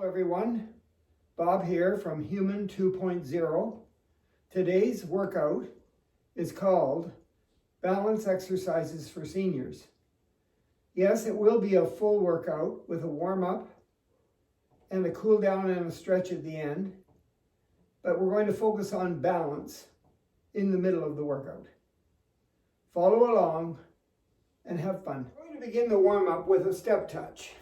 Everyone, Bob here from Human 2.0. Today's workout is called Balance Exercises for Seniors. Yes, it will be a full workout with a warm-up and a cool down and a stretch at the end, but we're going to focus on balance in the middle of the workout. Follow along and have fun. We're going to begin the warm-up with a step touch.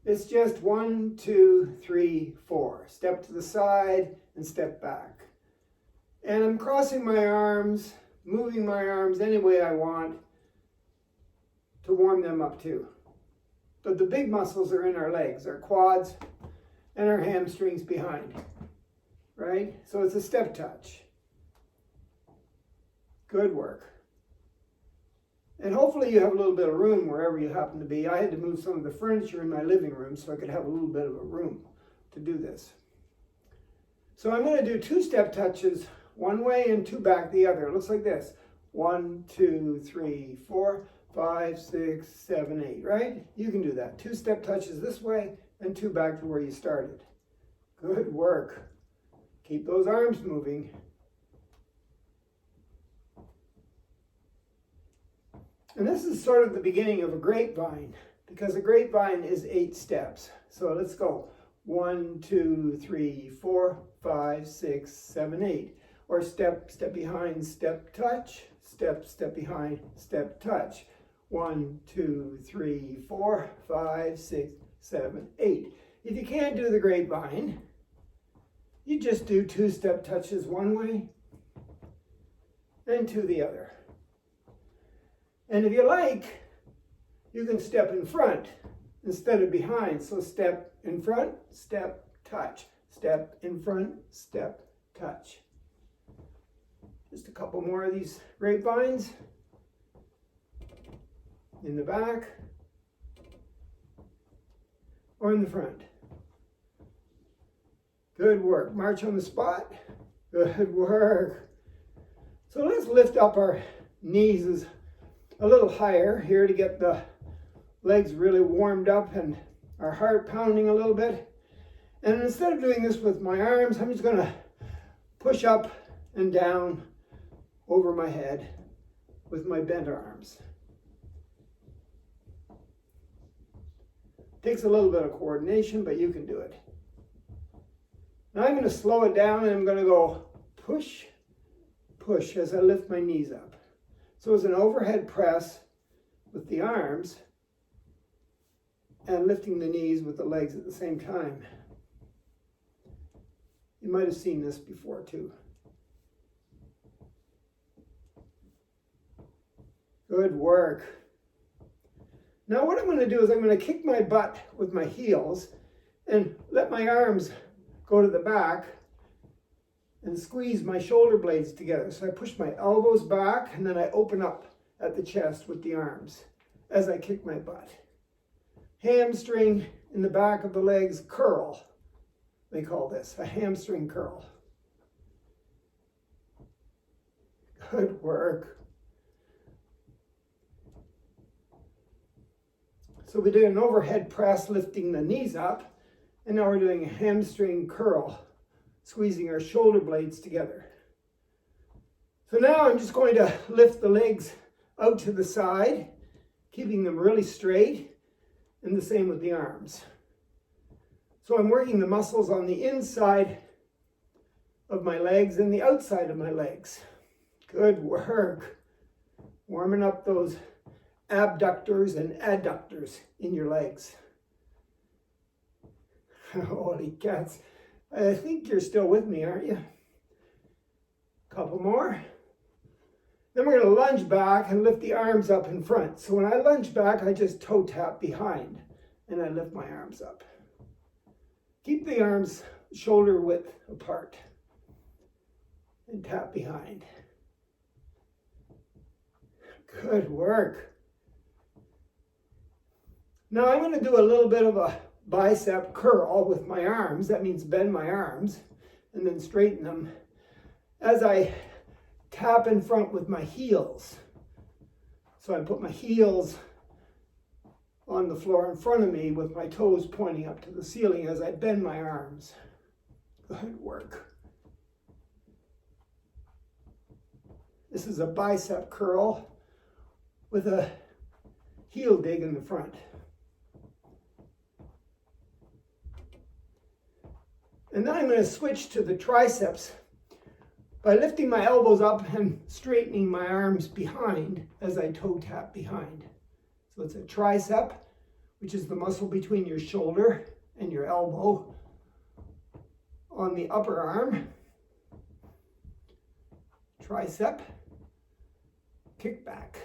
It's just 1, 2, 3, 4. Step to the side and step back. And I'm crossing my arms, moving my arms any way I want to warm them up too. But the big muscles are in our legs, our quads and our hamstrings behind, right? So it's a step touch. Good work. And hopefully you have a little bit of room wherever you happen to be. I had to move some of the furniture in my living room so I could have a little bit of a room to do this. So I'm going to do 2 step touches one way and 2 back the other. It looks like this. 1, 2, 3, 4, 5, 6, 7, 8, right? You can do that. 2 step touches this way and 2 back to where you started. Good work. Keep those arms moving. And this is sort of the beginning of a grapevine, because a grapevine is 8 steps. So let's go. 1, 2, 3, 4, 5, 6, 7, 8. Or step, step behind, step, touch. Step, step behind, step, touch. 1, 2, 3, 4, 5, 6, 7, 8. If you can't do the grapevine, you just do 2 step touches one way and 2 the other. And if you like, you can step in front instead of behind. So step in front, step, touch. Step in front, step, touch. Just a couple more of these grapevines. In the back or in the front. Good work. March on the spot. Good work. So let's lift up our knees a little higher here to get the legs really warmed up and our heart pounding a little bit. And instead of doing this with my arms, I'm just going to push up and down over my head with my bent arms. Takes a little bit of coordination, but you can do it. Now I'm going to slow it down and I'm going to go push, push as I lift my knees up. So it's an overhead press with the arms and lifting the knees with the legs at the same time. You might have seen this before too. Good work. Now what I'm going to do is I'm going to kick my butt with my heels and let my arms go to the back and squeeze my shoulder blades together. So I push my elbows back and then I open up at the chest with the arms as I kick my butt. Hamstring in the back of the legs curl. They call this a hamstring curl. Good work. So we did an overhead press lifting the knees up, and now we're doing a hamstring curl, squeezing our shoulder blades together. So now I'm just going to lift the legs out to the side, keeping them really straight, and the same with the arms. So I'm working the muscles on the inside of my legs and the outside of my legs. Good work. Warming up those abductors and adductors in your legs. Holy cats. I think you're still with me, aren't you? Couple more. Then we're going to lunge back and lift the arms up in front. So when I lunge back, I just toe tap behind and I lift my arms up. Keep the arms shoulder width apart and tap behind. Good work. Now I'm going to do a little bit of a bicep curl with my arms. That means bend my arms and then straighten them as I tap in front with my heels. So I put my heels on the floor in front of me with my toes pointing up to the ceiling as I bend my arms. Good work. This is a bicep curl with a heel dig in the front. And then I'm going to switch to the triceps by lifting my elbows up and straightening my arms behind as I toe tap behind. So it's a tricep, which is the muscle between your shoulder and your elbow on the upper arm. Tricep, kick back,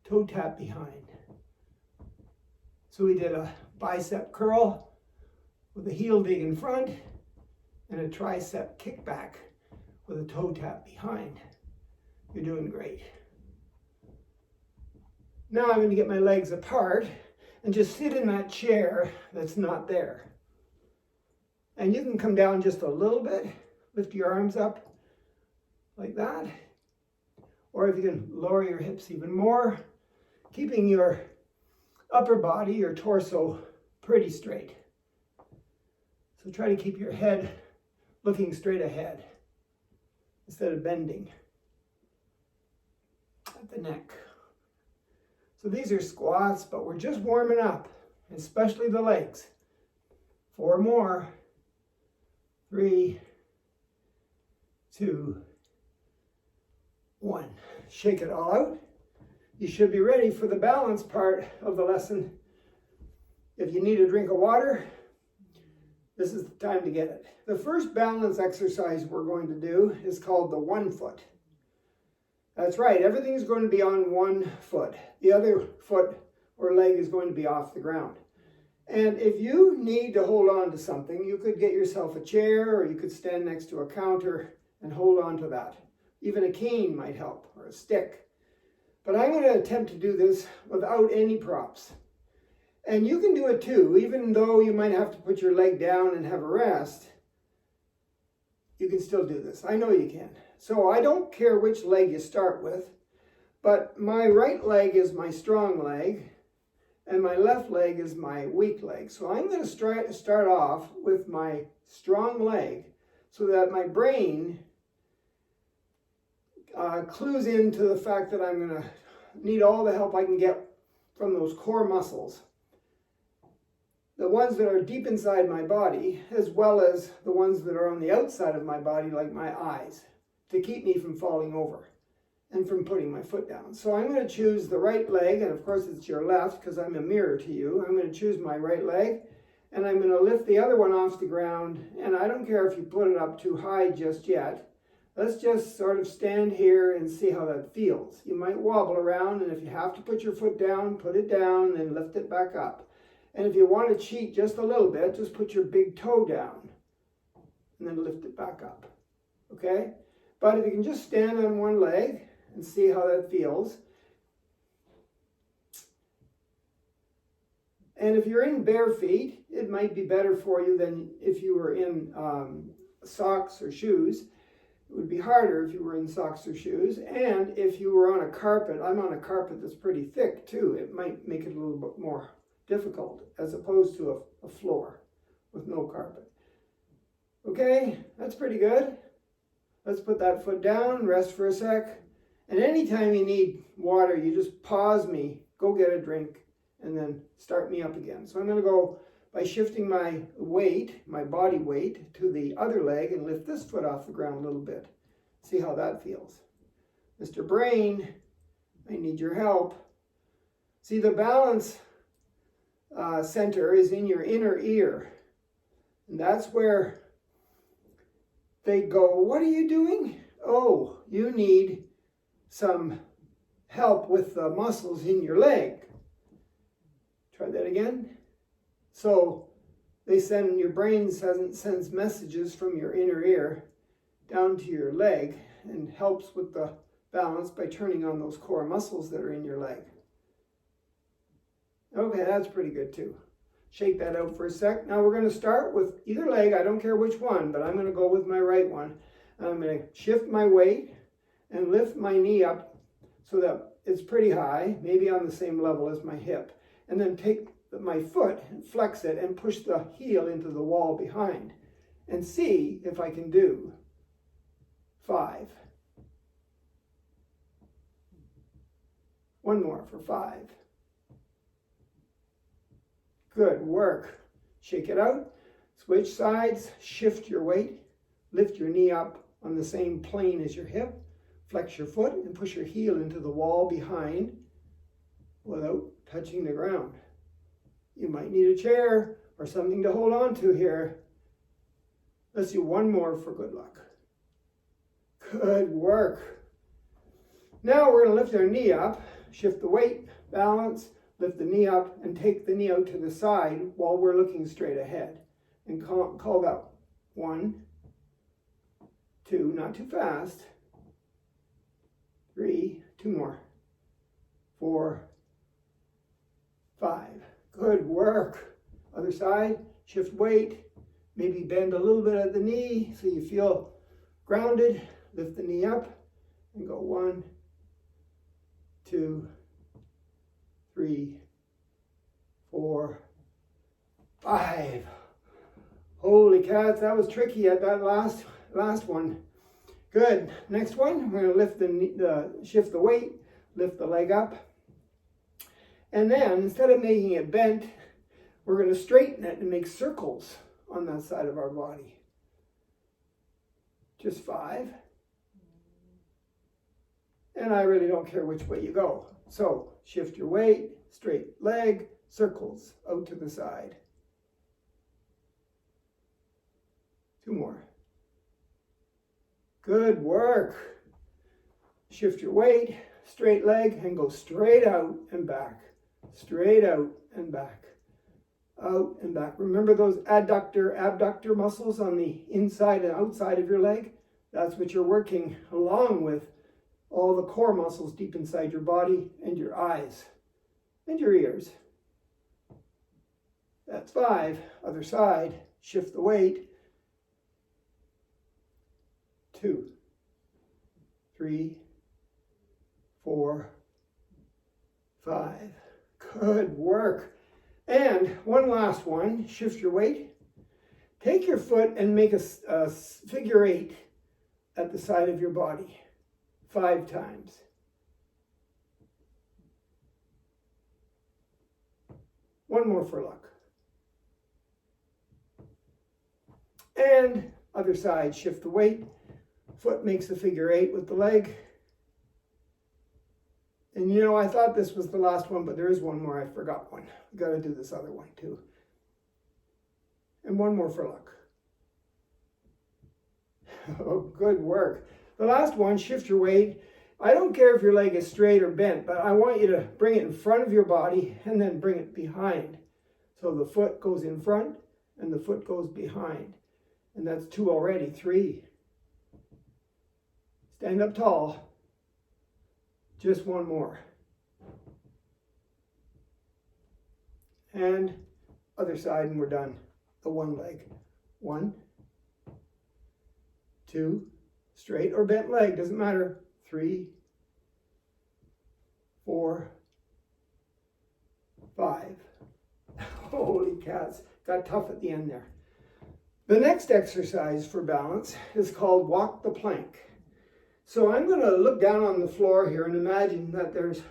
toe tap behind. So we did a bicep curl with a heel dig in front and a tricep kick back with a toe tap behind. You're doing great. Now I'm going to get my legs apart and just sit in that chair that's not there. And you can come down just a little bit, lift your arms up like that. Or if you can lower your hips even more, keeping your upper body, your torso, pretty straight. So try to keep your head looking straight ahead instead of bending at the neck. So these are squats, but we're just warming up, especially the legs. 4 more. 3, 2, 1. Shake it all out. You should be ready for the balance part of the lesson. If you need a drink of water, this is the time to get it. The first balance exercise we're going to do is called the 1 foot. That's right, everything's going to be on 1 foot. The other foot or leg is going to be off the ground. And if you need to hold on to something, you could get yourself a chair or you could stand next to a counter and hold on to that. Even a cane might help, or a stick. But I'm going to attempt to do this without any props. And you can do it too, even though you might have to put your leg down and have a rest. You can still do this. I know you can. So I don't care which leg you start with, but my right leg is my strong leg, and my left leg is my weak leg. So I'm going to start off with my strong leg so that my brain clues into the fact that I'm going to need all the help I can get from those core muscles. The ones that are deep inside my body, as well as the ones that are on the outside of my body, like my eyes, to keep me from falling over and from putting my foot down. So I'm going to choose the right leg, and of course it's your left because I'm a mirror to you. I'm going to choose my right leg, and I'm going to lift the other one off the ground, and I don't care if you put it up too high just yet. Let's just sort of stand here and see how that feels. You might wobble around, and if you have to put your foot down, put it down, then lift it back up. And if you want to cheat just a little bit, just put your big toe down and then lift it back up. Okay? But if you can just stand on one leg and see how that feels. And if you're in bare feet, it might be better for you than if you were in socks or shoes. It would be harder if you were in socks or shoes. And if you were on a carpet, I'm on a carpet that's pretty thick too. It might make it a little bit more difficult as opposed to a floor with no carpet. Okay, that's pretty good. Let's put that foot down, rest for a sec. And anytime you need water, you just pause me, go get a drink, and then start me up again. So I'm going to go by shifting my weight, my body weight, to the other leg and lift this foot off the ground a little bit. See how that feels. Mr. Brain, I need your help. See, the balance center is in your inner ear. And that's where they go, what are you doing? Oh, you need some help with the muscles in your leg. Try that again. So your brain sends messages from your inner ear down to your leg and helps with the balance by turning on those core muscles that are in your leg. Okay, that's pretty good too. Shake that out for a sec. Now we're going to start with either leg. I don't care which one, but I'm going to go with my right one. And I'm going to shift my weight and lift my knee up so that it's pretty high, maybe on the same level as my hip. and then take my foot and flex it and push the heel into the wall behind and see if I can do 5. One more for 5. Good work. Shake it out, switch sides, shift your weight, lift your knee up on the same plane as your hip, flex your foot and push your heel into the wall behind without touching the ground. You might need a chair or something to hold on to here. Let's do one more for good luck. Good work. Now we're going to lift our knee up, shift the weight, balance, lift the knee up, and take the knee out to the side while we're looking straight ahead. And call that 1, 2, not too fast, 3, 2 more, 4, 5. Good work. Other side, shift weight, maybe bend a little bit at the knee so you feel grounded. Lift the knee up and go 1, 2, 3, 4, 5. Holy cats, that was tricky at that last one. Good. Next one, we're going to shift the weight, lift the leg up. And then, instead of making it bent, we're going to straighten it and make circles on that side of our body. Just 5. And I really don't care which way you go. So, shift your weight, straight leg, circles out to the side. 2 more. Good work. Shift your weight, straight leg, and go straight out and back. Straight out and back. Out and back. Remember those abductor muscles on the inside and outside of your leg? That's what you're working along with all the core muscles deep inside your body and your eyes and your ears. That's 5. Other side. Shift the weight. 2, 3, 4, 5. Good work. And one last one. Shift your weight. Take your foot and make a figure 8 at the side of your body. 5 times. One more for luck. And other side, shift the weight. Foot makes the figure 8 with the leg. And you know, I thought this was the last one, but there is one more. I forgot one. We got to do this other one too. And one more for luck. Oh, good work. The last one, shift your weight. I don't care if your leg is straight or bent, but I want you to bring it in front of your body and then bring it behind. So the foot goes in front and the foot goes behind. And that's 2 already. 3. Stand up tall. Just one more. And other side, and we're done. The one leg. 1, 2, straight or bent leg, doesn't matter. 3, 4, 5. Holy cats, got tough at the end there. The next exercise for balance is called walk the plank. So I'm going to look down on the floor here and imagine that there's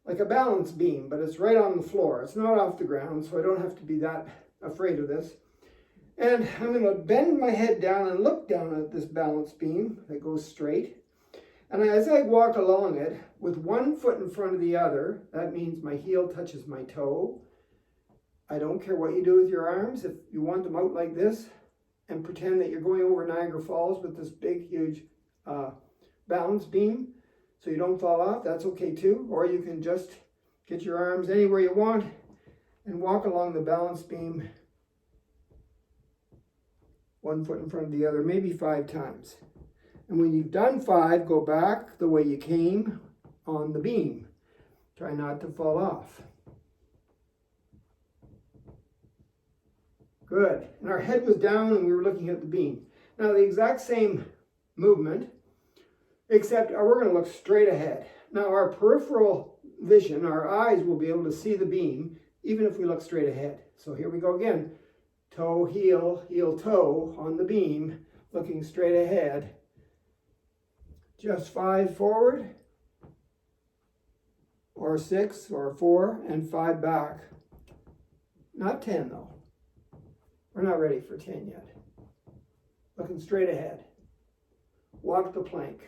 like a balance beam, but it's right on the floor. It's not off the ground, so I don't have to be that afraid of this. And I'm going to bend my head down and look down at this balance beam that goes straight. And as I walk along it, with one foot in front of the other, that means my heel touches my toe. I don't care what you do with your arms. If you want them out like this and pretend that you're going over Niagara Falls with this big, huge balance beam so you don't fall off, that's okay too. Or you can just get your arms anywhere you want and walk along the balance beam, one foot in front of the other, maybe 5 times. And when you've done 5, go back the way you came on the beam. Try not to fall off. Good. And our head was down and we were looking at the beam. Now the exact same movement, except we're going to look straight ahead. Now our peripheral vision, our eyes will be able to see the beam, even if we look straight ahead. So here we go again. Toe, heel, heel, toe on the beam, looking straight ahead. Just 5 forward, or 6, or 4, and 5 back. Not 10 though. We're not ready for 10 yet. Looking straight ahead. Walk the plank.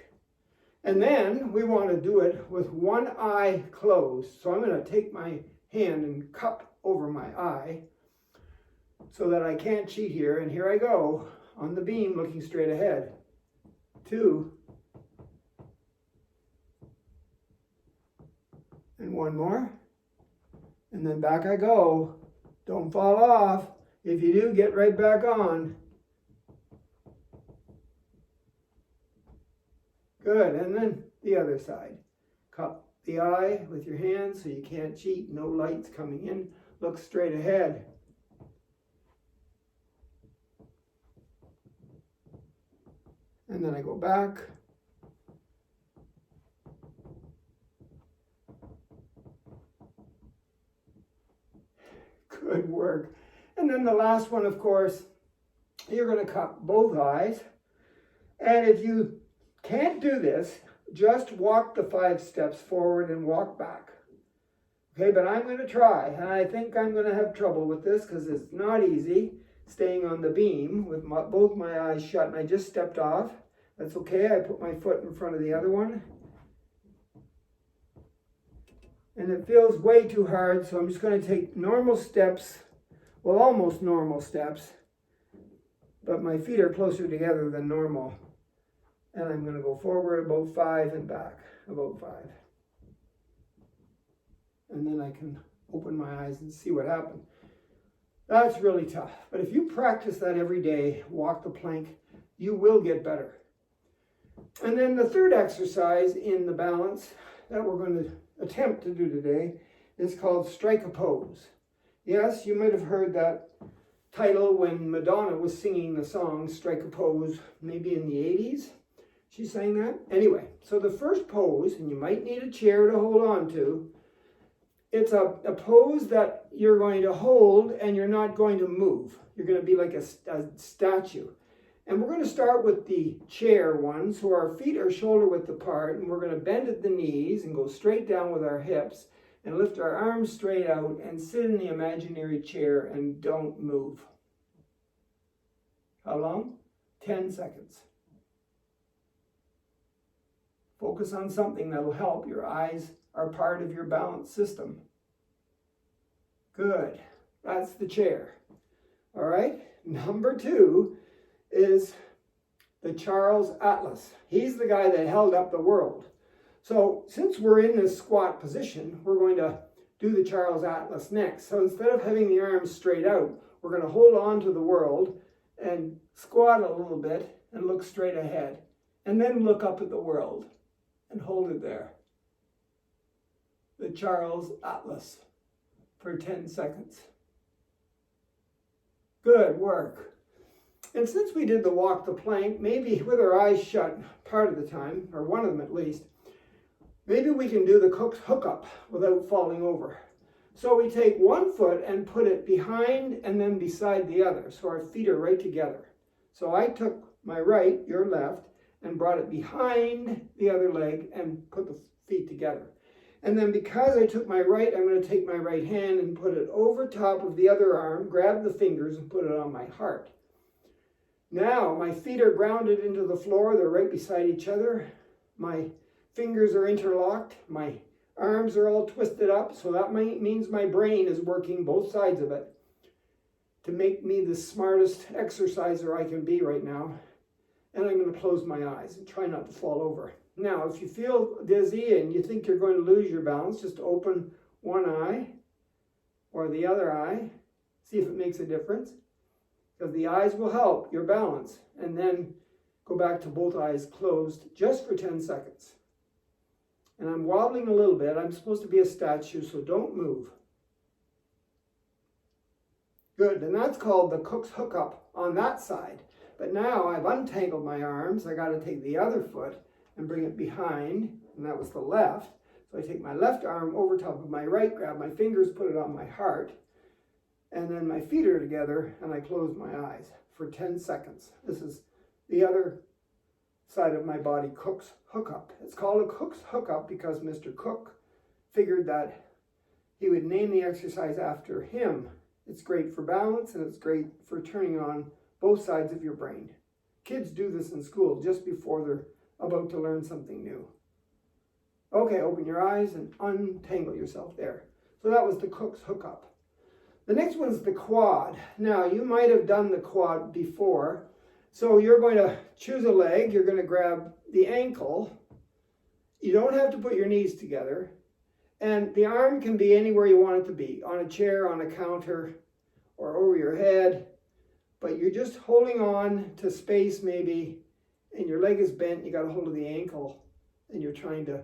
And then we want to do it with one eye closed. So I'm going to take my hand and cup over my eye so that I can't cheat here. And here I go on the beam looking straight ahead. 2. And 1 more. And then back I go. Don't fall off. If you do, get right back on. Good, and then the other side. Cup the eye with your hands so you can't cheat. No lights coming in. Look straight ahead. And then I go back. Good work. And then the last one, of course, you're going to cup both eyes. And if you can't do this, just walk the 5 steps forward and walk back. Okay, but I'm going to try. And I think I'm going to have trouble with this because it's not easy staying on the beam with both my eyes shut. And I just stepped off. That's okay. I put my foot in front of the other one. And it feels way too hard, so I'm just going to take normal steps. Well, almost normal steps. But my feet are closer together than normal. And I'm going to go forward about 5 and back about 5. And then I can open my eyes and see what happened. That's really tough. But if you practice that every day, walk the plank, you will get better. And then the third exercise in the balance that we're going to attempt to do today is called strike a pose. Yes, you might have heard that title when Madonna was singing the song Strike a Pose, maybe in the 80s. She sang that. Anyway, so the first pose, and you might need a chair to hold on to, it's a pose that you're going to hold and you're not going to move. You're going to be like a statue. And we're going to start with the chair one, so our feet are shoulder width apart, and we're going to bend at the knees and go straight down with our hips and lift our arms straight out and sit in the imaginary chair and don't move. How long? 10 seconds. Focus on something that'll help. Your eyes are part of your balance system. Good. That's the chair. All right. Number 2 is the Charles Atlas. He's the guy that held up the world. So since we're in this squat position, we're going to do the Charles Atlas next. So instead of having the arms straight out, we're going to hold on to the world and squat a little bit and look straight ahead. And then look up at the world and hold it there. The Charles Atlas for 10 seconds. Good work. And since we did the walk the plank, maybe with our eyes shut part of the time, or one of them at least, maybe we can do the cook's hookup without falling over. So we take one foot and put it behind and then beside the other, so our feet are right together. So I took my right, your left, and brought it behind the other leg and put the feet together. And then because I took my right, I'm going to take my right hand and put it over top of the other arm, grab the fingers and put it on my heart. Now my feet are grounded into the floor, they're right beside each other. My fingers are interlocked, my arms are all twisted up, so that means my brain is working both sides of it to make me the smartest exerciser I can be right now. And I'm going to close my eyes and try not to fall over. Now, if you feel dizzy and you think you're going to lose your balance, just open one eye or the other eye. See if it makes a difference. Because the eyes will help your balance. And then go back to both eyes closed just for 10 seconds. And I'm wobbling a little bit. I'm supposed to be a statue, so don't move. Good, and that's called the cook's hookup on that side. But now I've untangled my arms. I got to take the other foot and bring it behind, and that was the left. So I take my left arm over top of my right, grab my fingers, put it on my heart, and then my feet are together, and I close my eyes for 10 seconds. This is the other side of my body, Cook's hookup. It's called a Cook's hookup because Mr. Cook figured that he would name the exercise after him. It's great for balance, and it's great for turning on both sides of your brain. Kids do this in school just before they're about to learn something new. Okay, open your eyes and untangle yourself there. So that was the Cook's hookup. The next one's the quad. Now, you might have done the quad before. So you're going to choose a leg. You're going to grab the ankle. You don't have to put your knees together. And the arm can be anywhere you want it to be, on a chair, on a counter, or over your head. But you're just holding on to space maybe, and your leg is bent. You got a hold of the ankle, and you're trying to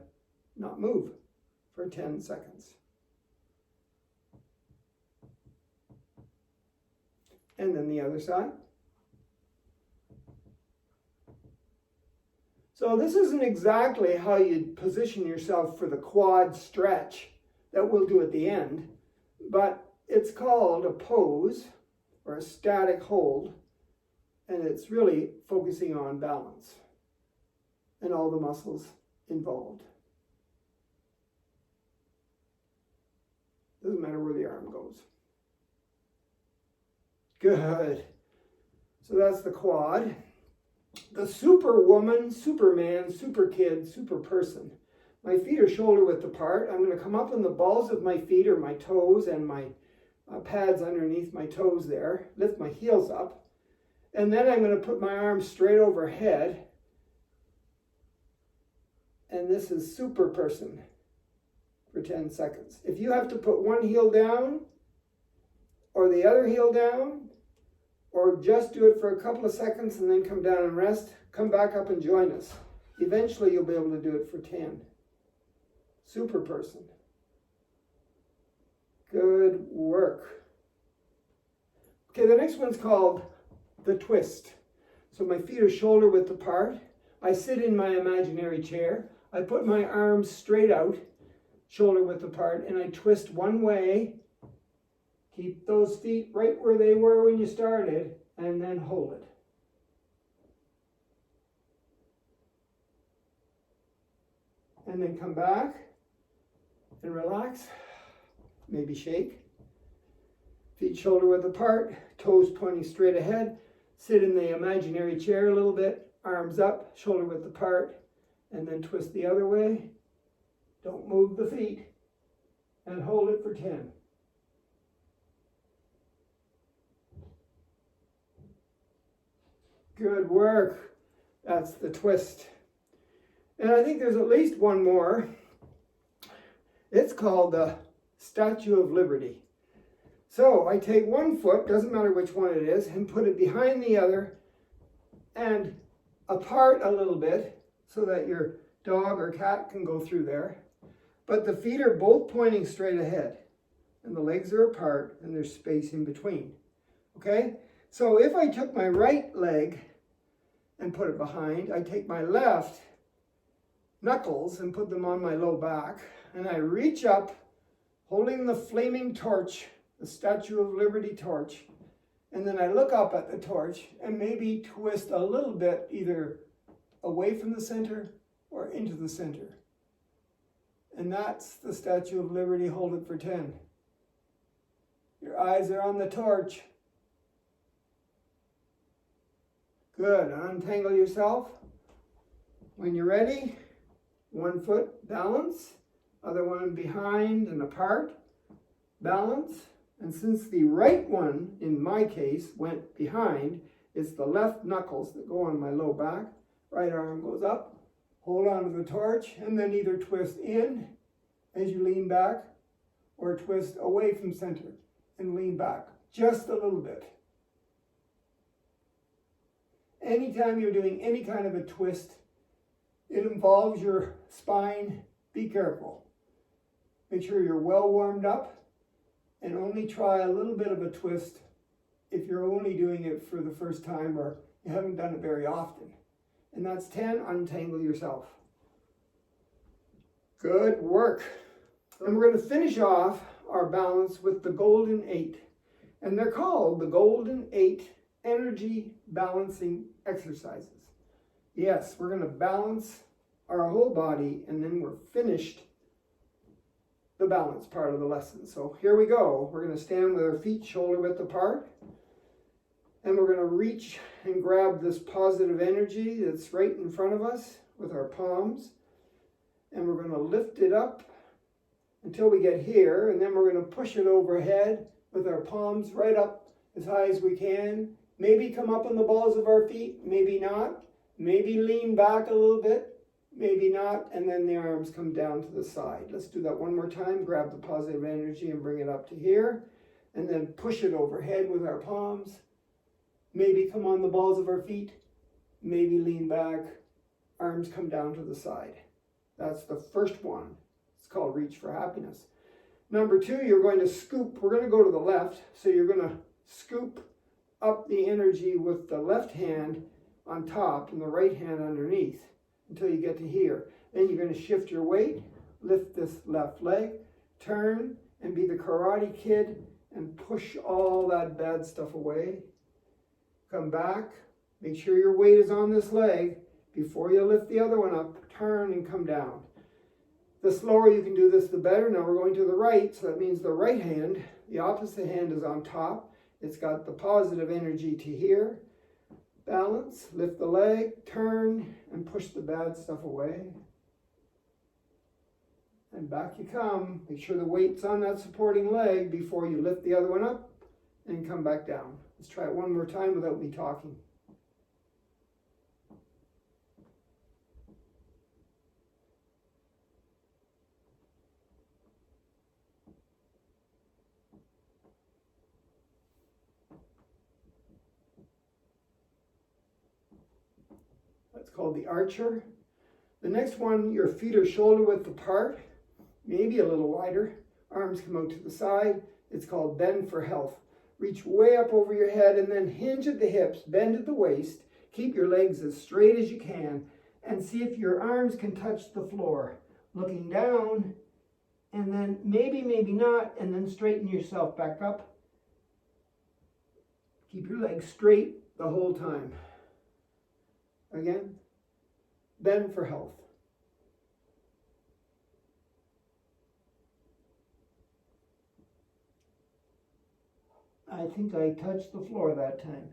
not move for 10 seconds. And then the other side. So this isn't exactly how you'd position yourself for the quad stretch that we'll do at the end, but it's called a pose or a static hold, and it's really focusing on balance and all the muscles involved. Doesn't matter where the arm goes. Good. So that's the quad. The superwoman, superman, super kid, super person. My feet are shoulder width apart. I'm going to come up on the balls of my feet or my toes and my pads underneath my toes there. Lift my heels up. And then I'm going to put my arms straight overhead. And this is super person for 10 seconds. If you have to put one heel down or the other heel down, or just do it for a couple of seconds and then come down and rest, come back up and join us. Eventually you'll be able to do it for 10. Super person. Good work. Okay, the next one's called the twist. So my feet are shoulder width apart. I sit in my imaginary chair. I put my arms straight out, shoulder width apart, and I twist one way. Keep those feet right where they were when you started, and then hold it. And then come back and relax. Maybe shake. Feet shoulder width apart, toes pointing straight ahead. Sit in the imaginary chair a little bit, arms up, shoulder width apart, and then twist the other way. Don't move the feet, and hold it for 10. Good work. That's the twist. And I think there's at least one more. It's called the Statue of Liberty. So I take one foot, doesn't matter which one it is, and put it behind the other and apart a little bit so that your dog or cat can go through there. But the feet are both pointing straight ahead and the legs are apart and there's space in between. Okay? So if I took my right leg and put it behind, I take my left knuckles and put them on my low back, and I reach up holding the flaming torch, the Statue of Liberty torch, and then I look up at the torch and maybe twist a little bit either away from the center or into the center. And that's the Statue of Liberty. Hold it for 10. Your eyes are on the torch. Good. Untangle yourself. When you're ready, one foot, balance. Other one behind and apart, balance. And since the right one, in my case, went behind, it's the left knuckles that go on my low back. Right arm goes up. Hold on to the torch, and then either twist in as you lean back, or twist away from center and lean back just a little bit. Anytime you're doing any kind of a twist, it involves your spine. Be careful. Make sure you're well warmed up and only try a little bit of a twist if you're only doing it for the first time or you haven't done it very often. And that's 10, untangle yourself. Good work. And we're going to finish off our balance with the golden 8. And they're called the golden 8 energy balancing exercises. Yes, we're going to balance our whole body, and then we're finished the balance part of the lesson. So here we go. We're going to stand with our feet shoulder width apart, and we're going to reach and grab this positive energy that's right in front of us with our palms, and we're going to lift it up until we get here, and then we're going to push it overhead with our palms right up as high as we can. Maybe come up on the balls of our feet, maybe not. Maybe lean back a little bit, maybe not, and then the arms come down to the side. Let's do that one more time. Grab the positive energy and bring it up to here, and then push it overhead with our palms. Maybe come on the balls of our feet, maybe lean back, arms come down to the side. That's the first one. It's called Reach for Happiness. Number 2, you're going to scoop. We're going to go to the left, so you're going to scoop up the energy with the left hand on top and the right hand underneath until you get to here. Then you're going to shift your weight, lift this left leg, turn and be the Karate Kid and push all that bad stuff away. Come back, make sure your weight is on this leg before you lift the other one up, turn and come down. The slower you can do this, the better. Now we're going to the right, so that means the right hand, the opposite hand is on top. It's got the positive energy to here. Balance, lift the leg, turn, and push the bad stuff away. And back you come. Make sure the weight's on that supporting leg before you lift the other one up and come back down. Let's try it one more time without me talking. That's called the archer. The next one, your feet are shoulder width apart, maybe a little wider. Arms come out to the side. It's called bend for health. Reach way up over your head and then hinge at the hips, bend at the waist. Keep your legs as straight as you can and see if your arms can touch the floor. Looking down and then maybe not, and then straighten yourself back up. Keep your legs straight the whole time. Again, bend for health. I think I touched the floor that time.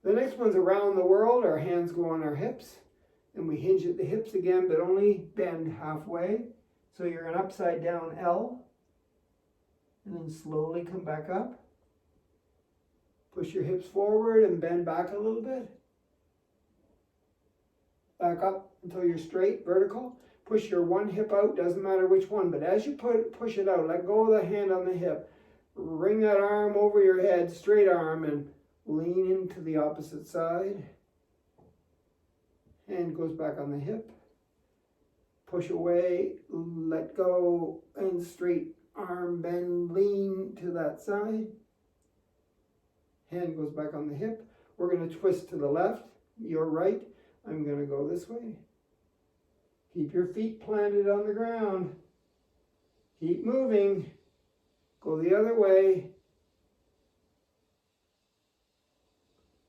The next one's around the world. Our hands go on our hips, and we hinge at the hips again, but only bend halfway. So you're an upside down L, and then slowly come back up. Push your hips forward and bend back a little bit. Back up until you're straight, vertical. Push your one hip out, doesn't matter which one, but as you push it out, let go of the hand on the hip. Bring that arm over your head, straight arm, and lean into the opposite side. Hand goes back on the hip. Push away, let go, and straight arm bend, lean to that side. Hand goes back on the hip. We're going to twist to the left, your right. I'm going to go this way. Keep your feet planted on the ground. Keep moving. Go the other way.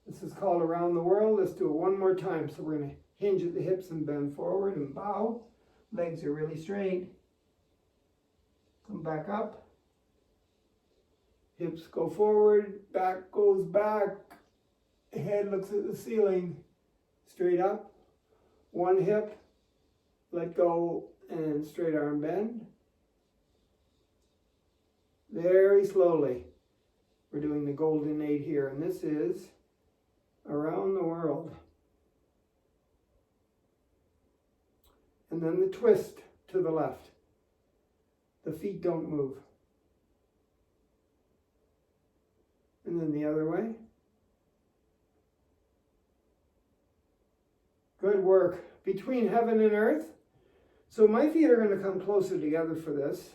This is called around the world. Let's do it one more time. So we're going to hinge at the hips and bend forward and bow. Legs are really straight. Come back up. Hips go forward, back goes back, head looks at the ceiling, straight up, one hip, let go, and straight arm bend. Very slowly. We're doing the golden 8 here, and this is around the world. And then the twist to the left. The feet don't move. And then the other way. Good work. Between heaven and earth. So my feet are going to come closer together for this.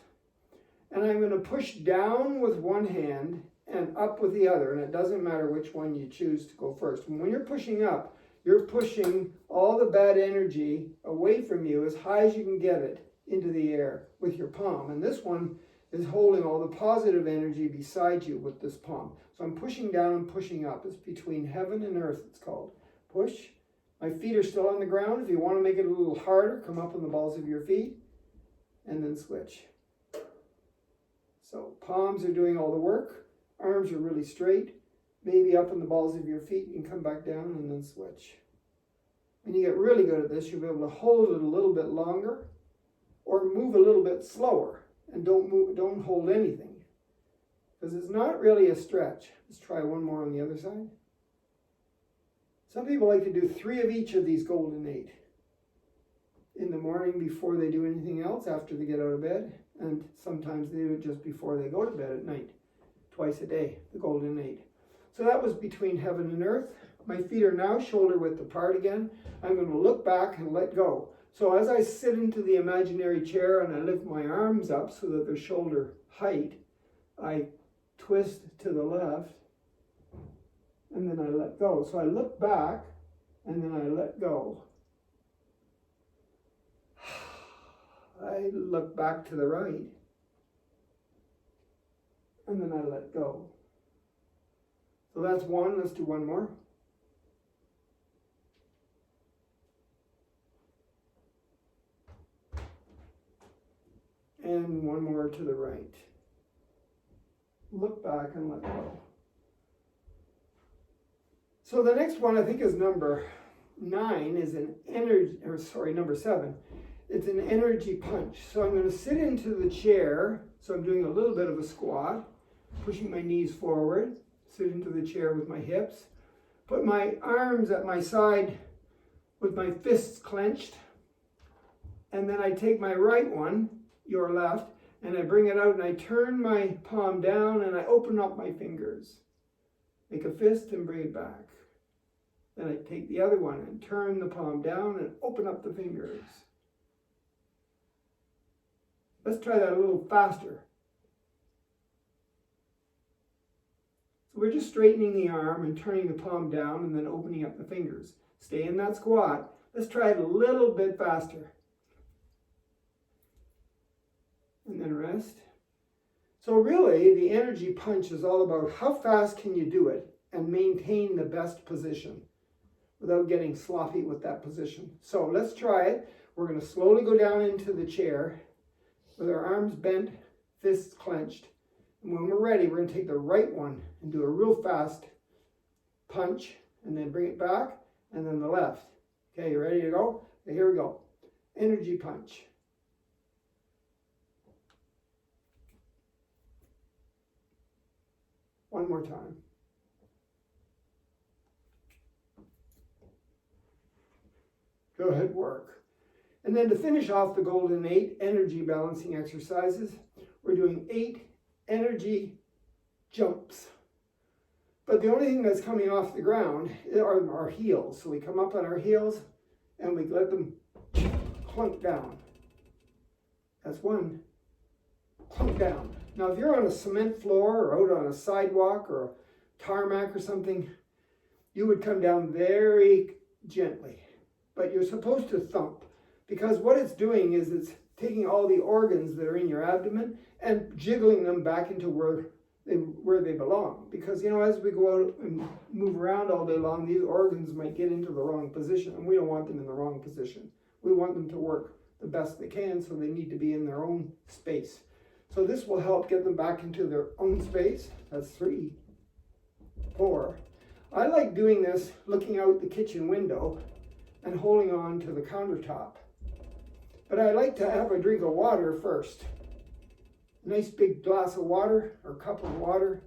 And I'm going to push down with one hand and up with the other. And it doesn't matter which one you choose to go first. And when you're pushing up, you're pushing all the bad energy away from you as high as you can get it into the air with your palm. And this one is holding all the positive energy beside you with this palm. So I'm pushing down and pushing up. It's between heaven and earth, it's called. Push. My feet are still on the ground. If you want to make it a little harder, come up on the balls of your feet and then switch. So palms are doing all the work. Arms are really straight. Maybe up on the balls of your feet. You can come back down and then switch. When you get really good at this, you'll be able to hold it a little bit longer or move a little bit slower. And don't hold anything. Because it's not really a stretch. Let's try one more on the other side. Some people like to do 3 of each of these golden 8 in the morning before they do anything else, after they get out of bed, and sometimes they do it just before they go to bed at night, twice a day, the golden 8. So that was between heaven and earth. My feet are now shoulder width apart again. I'm going to look back and let go. So as I sit into the imaginary chair and I lift my arms up so that they're shoulder height, I twist to the left, and then I let go. So I look back, and then I let go. I look back to the right, and then I let go. So that's one. Let's do one more. And one more to the right. Look back and let go. So the next one I think is number 9, is an energy, or sorry, number 7. It's an energy punch. So I'm going to sit into the chair. So I'm doing a little bit of a squat, pushing my knees forward, sit into the chair with my hips, put my arms at my side with my fists clenched, and then I take my right one, your left, and I bring it out and I turn my palm down and I open up my fingers. Make a fist and bring it back. Then I take the other one and turn the palm down and open up the fingers. Let's try that a little faster. So we're just straightening the arm and turning the palm down and then opening up the fingers. Stay in that squat. Let's try it a little bit faster. And then rest. So really, the energy punch is all about how fast can you do it and maintain the best position without getting sloppy with that position. So let's try it. We're going to slowly go down into the chair with our arms bent, fists clenched. And when we're ready, we're going to take the right one and do a real fast punch and then bring it back, and then the left. Okay, you ready to go? Okay, here we go. Energy punch. One more time. Good work. And then to finish off the golden 8 energy balancing exercises, we're doing 8 energy jumps. But the only thing that's coming off the ground are our heels. So we come up on our heels and we let them clunk down. That's one. Clunk down. Now, if you're on a cement floor or out on a sidewalk or a tarmac or something, you would come down very gently. But you're supposed to thump, because what it's doing is it's taking all the organs that are in your abdomen and jiggling them back into where they belong. Because, you know, as we go out and move around all day long, these organs might get into the wrong position, and we don't want them in the wrong position. We want them to work the best they can, so they need to be in their own space. So this will help get them back into their own space. That's 3, 4. I like doing this looking out the kitchen window and holding on to the countertop. But I like to have a drink of water first. A nice big glass of water or cup of water.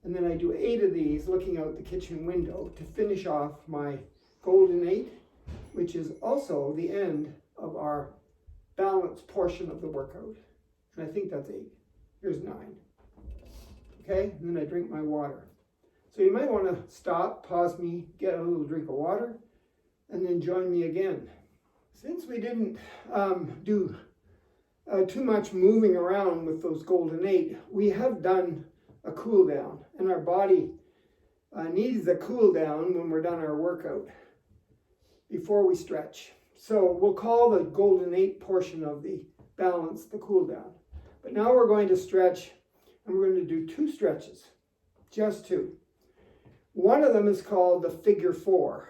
And then I do 8 of these looking out the kitchen window to finish off my golden 8, which is also the end of our balance portion of the workout. And I think that's 8. Here's 9. Okay, and then I drink my water. So you might want to stop, pause me, get a little drink of water, and then join me again. Since we didn't do too much moving around with those golden 8, we have done a cool down, and our body needs a cool down when we're done our workout. before we stretch. So we'll call the golden 8 portion of the balance the cool down. But now we're going to stretch, and we're going to do 2 stretches, just 2. One of them is called the figure 4,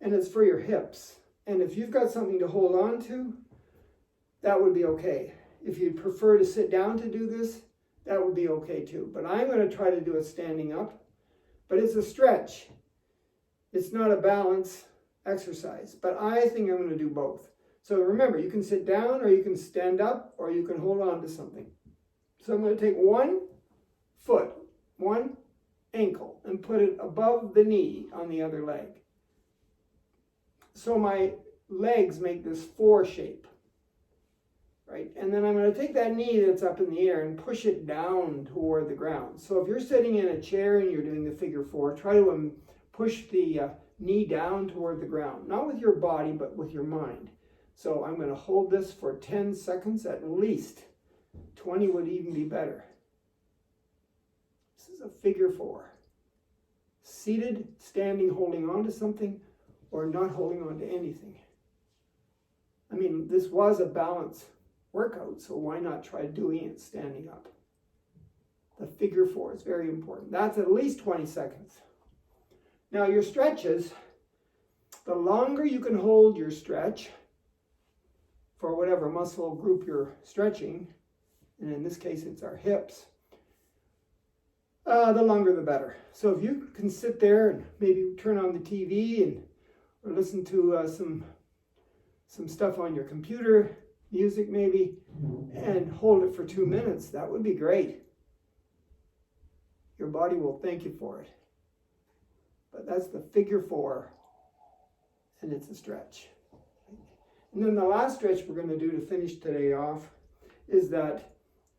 and it's for your hips. And if you've got something to hold on to, that would be okay. If you'd prefer to sit down to do this, that would be okay too. But I'm going to try to do it standing up. But it's a stretch. It's not a balance exercise. But I think I'm going to do both. So remember, you can sit down, or you can stand up, or you can hold on to something. So I'm going to take one foot, one ankle, and put it above the knee on the other leg. So my legs make this 4 shape, right? And then I'm going to take that knee that's up in the air and push it down toward the ground. So if you're sitting in a chair and you're doing the figure 4, try to push the knee down toward the ground. Not with your body, but with your mind. So I'm going to hold this for 10 seconds at least. 20 would even be better. This is a figure 4. Seated, standing, holding on to something, or not holding on to anything. I mean, this was a balance workout, so why not try doing it standing up? The figure 4 is very important. That's at least 20 seconds. Now your stretches, the longer you can hold your stretch for whatever muscle group you're stretching, and in this case it's our hips, the longer the better. So if you can sit there and maybe turn on the TV or listen to some stuff on your computer, music maybe, and hold it for 2 minutes, that would be great. Your body will thank you for it. But that's the figure 4, and it's a stretch. And then the last stretch we're going to do to finish today off is that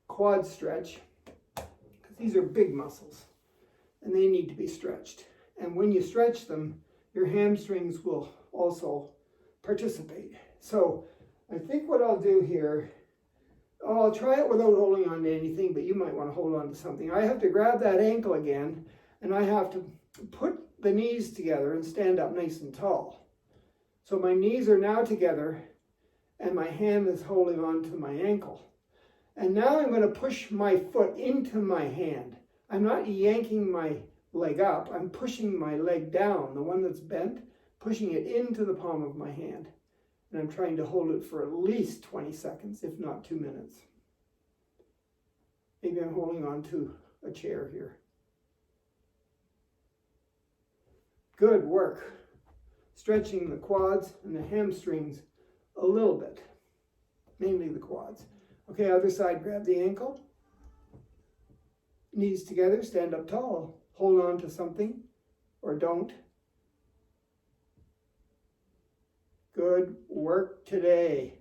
quad stretch, because these are big muscles, and they need to be stretched. And when you stretch them, your hamstrings will also participate. So I think what I'll do here, I'll try it without holding on to anything, but you might want to hold on to something. I have to grab that ankle again, and I have to put the knees together and stand up nice and tall. So my knees are now together, and my hand is holding on to my ankle. And now I'm going to push my foot into my hand. I'm not yanking my leg up, I'm pushing my leg down, the one that's bent, pushing it into the palm of my hand. And I'm trying to hold it for at least 20 seconds, if not 2 minutes. Maybe I'm holding on to a chair here. Good work. Stretching the quads and the hamstrings a little bit, mainly the quads. Okay, other side, grab the ankle. Knees together, stand up tall. Hold on to something or don't. Good work today.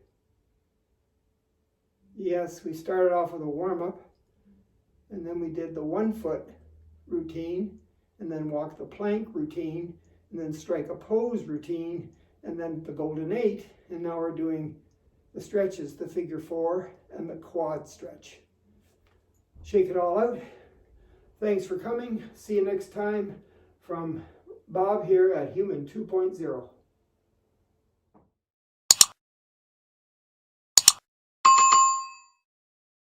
Yes, we started off with a warm-up, and then we did the 1 foot routine, and then walk the plank routine, and then strike a pose routine, and then the golden 8, and now we're doing the stretches, the figure 4 and the quad stretch. Shake it all out. Thanks for coming. See you next time from Bob here at Human 2.0.